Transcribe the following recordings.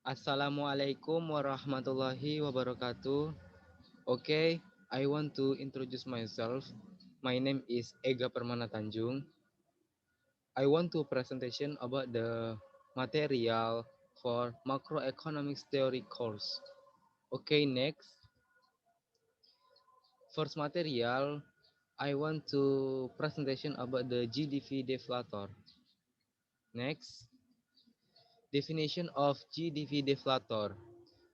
Assalamualaikum warahmatullahi wabarakatuh. Okay, I want to introduce myself. My name is Ega Permana Tanjung. I want to presentation about the material for macroeconomics theory course. Okay, next. First material, I want to presentation about the GDP deflator. Next, definition of GDP deflator.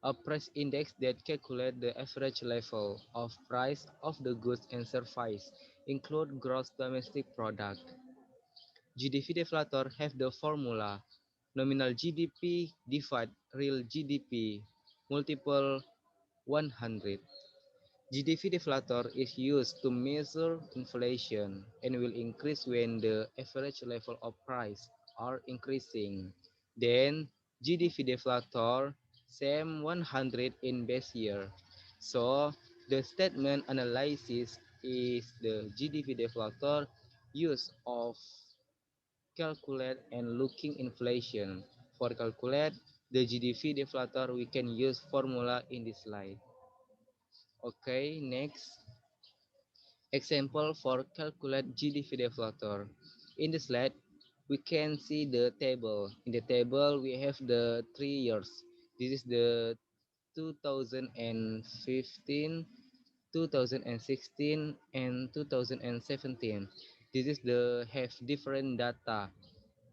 A price index that calculates the average level of price of the goods and services, include gross domestic product. GDP deflator have the formula nominal GDP divide real GDP multiple 100. GDP deflator is used to measure inflation and will increase when the average level of price are increasing. Then GDP deflator same 100 in base year. So the statement analysis is the GDP deflator use of calculate and looking inflation. For calculate the GDP deflator, we can use formula in this slide. Okay, next. Example for calculate GDP deflator. In the slide, we can see the table. In the table, we have the 3 years. This is the 2015, 2016, and 2017. This is the have different data.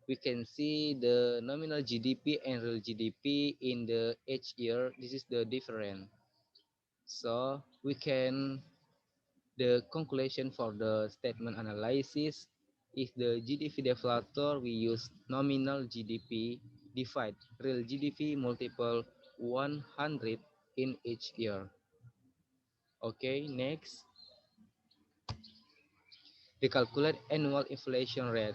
We can see the nominal GDP and real GDP in the each year. This is the different. So we can the conclusion for the statement analysis is the GDP deflator. We use nominal GDP divide real GDP multiple 100 in each year. Okay, next. The calculate annual inflation rate.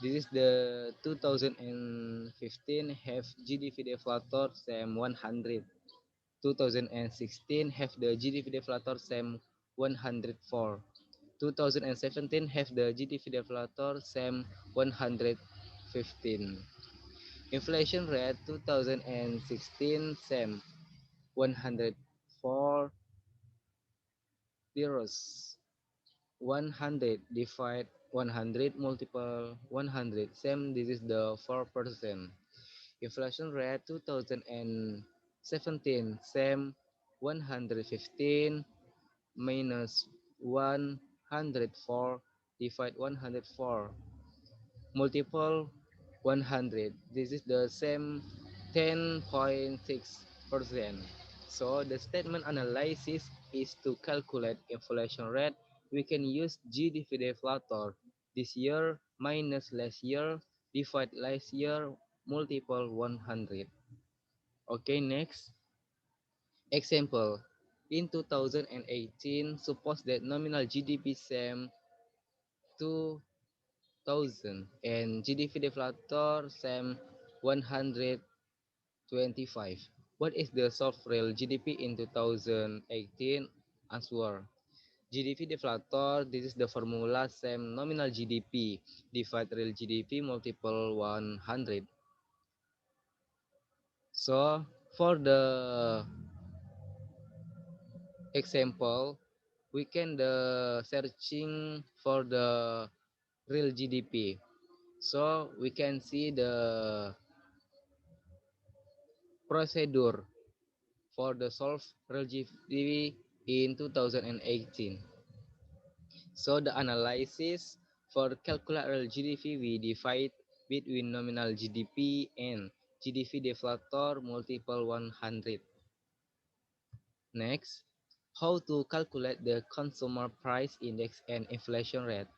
This is the 2015 have GDP deflator same 100. 2016 have the GDP deflator same 104. 2017 have the GDP deflator same 115. Inflation rate 2016 same 104 zeros. 100 divide 100 multiple 100 same, this is the 4%. Inflation rate 2017 same 115 minus 104 divide 104 multiple 100. This is the same 10.6%. So the statement analysis is to calculate inflation rate. We can use GDP deflator. This year minus last year divide last year multiple 100. Okay, next. Example. In 2018, suppose that nominal GDP same 2,000 and GDP deflator same 125. What is the soft real GDP in 2018? Answer. GDP deflator, this is the formula same nominal GDP divide real GDP multiple 100. So for the example, we can the searching for the real GDP. So we can see the procedure for the solve real GDP in 2018. So the analysis for calculate real GDP, we divide between nominal GDP and GDP deflator multiple 100. Next, how to calculate the consumer price index and inflation rate.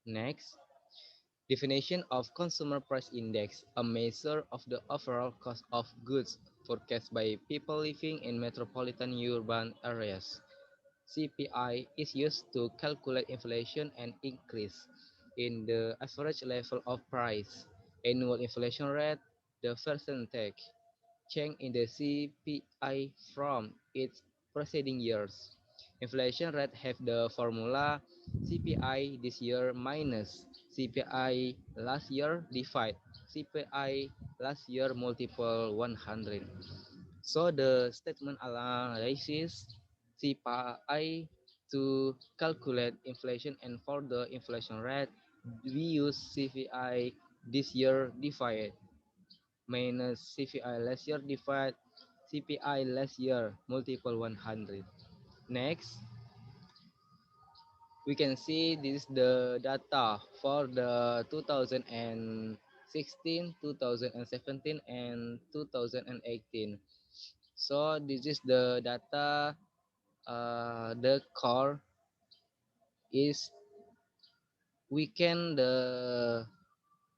Next, definition of consumer price index, a measure of the overall cost of goods forecast by people living in metropolitan urban areas. CPI is used to calculate inflation and increase in the average level of price. Annual inflation rate, the percentage change in the CPI from its preceding years. Inflation rate have the formula CPI this year minus CPI last year divide CPI last year multiple 100. So the statement analysis CPI to calculate inflation, and for the inflation rate we use CPI this year divide minus CPI last year divide CPI last year multiple 100. Next, we can see this is the data for the 2016, 2017, and 2018. So this is the data. The core is we can the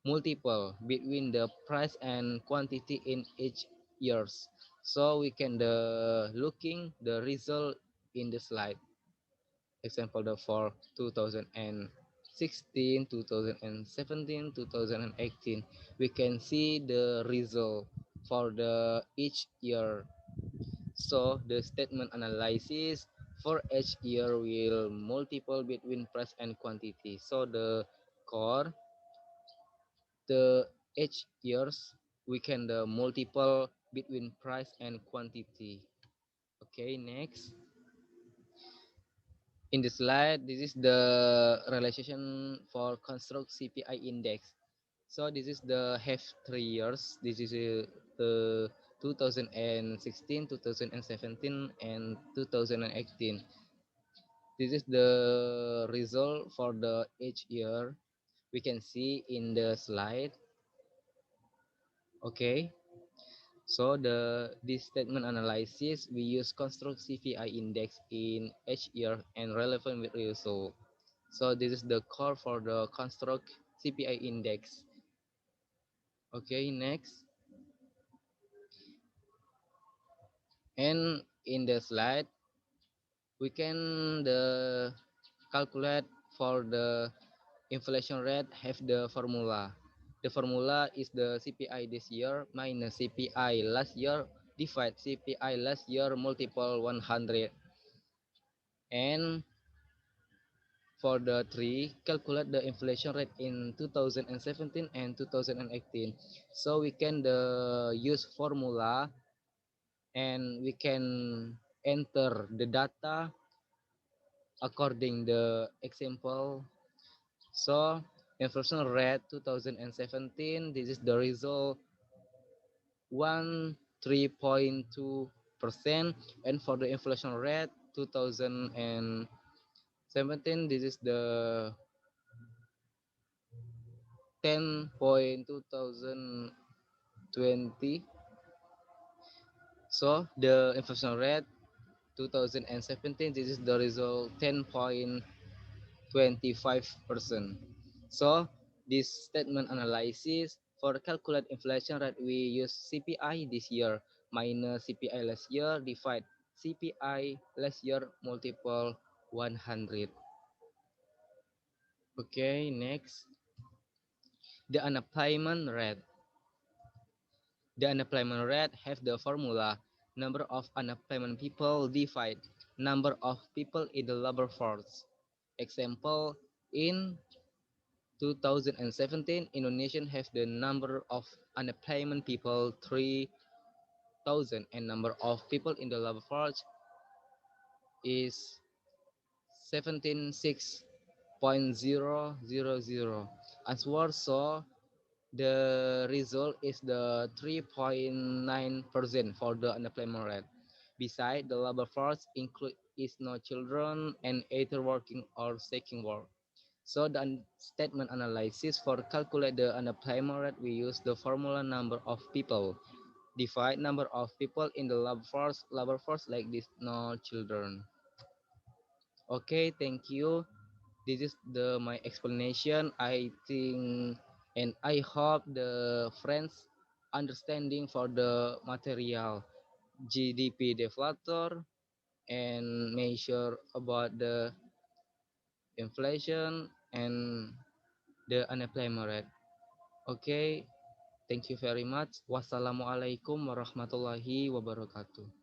multiple between the price and quantity in each years. So we can the looking the result in the slide. Example the for 2016, 2017, 2018. We can see the result for the each year. So the statement analysis for each year will multiple between price and quantity. So the core the each years we can the multiple between price and quantity. Okay, next. In the slide, this is the relation for construct CPI index. So this is the have 3 years. This is the 2016, 2017, and 2018. This is the result for the each year. We can see in the slide. Okay. So this statement analysis we use construct CPI index in each year and relevant with result. So this is the core for the construct CPI index. Okay, next. And in the slide, we can the calculate for the inflation rate have the formula. The formula is the CPI this year minus CPI last year divide CPI last year multiple 100. And for the three, calculate the inflation rate in 2017 and 2018. So we can use formula and we can enter the data according the example. So inflation rate 2017, this is the result 13.2%, and for the inflation rate 2017, this is the 10.2020. So the inflation rate 2017, this is the result 10.25%. So this statement analysis for calculate inflation rate we use CPI this year minus CPI last year divide CPI last year multiple 100. Okay, next. The unemployment rate. The unemployment rate have the formula number of unemployment people divide number of people in the labor force. Example, in 2017, Indonesia have the number of unemployment people 3,000 and number of people in the labor force is 76.000. Answer, so the result is the 3.9% for the unemployment rate. Besides, the labor force include is no children and either working or seeking work. So the statement analysis for calculate the unemployment rate, we use the formula number of people divide number of people in the labor force like this no children. Okay, thank you. This is the my explanation. I think and I hope the friends understanding for the material GDP deflator and measure about the inflation and the unemployment rate. Okay, thank you very much. Wassalamualaikum warahmatullahi wabarakatuh.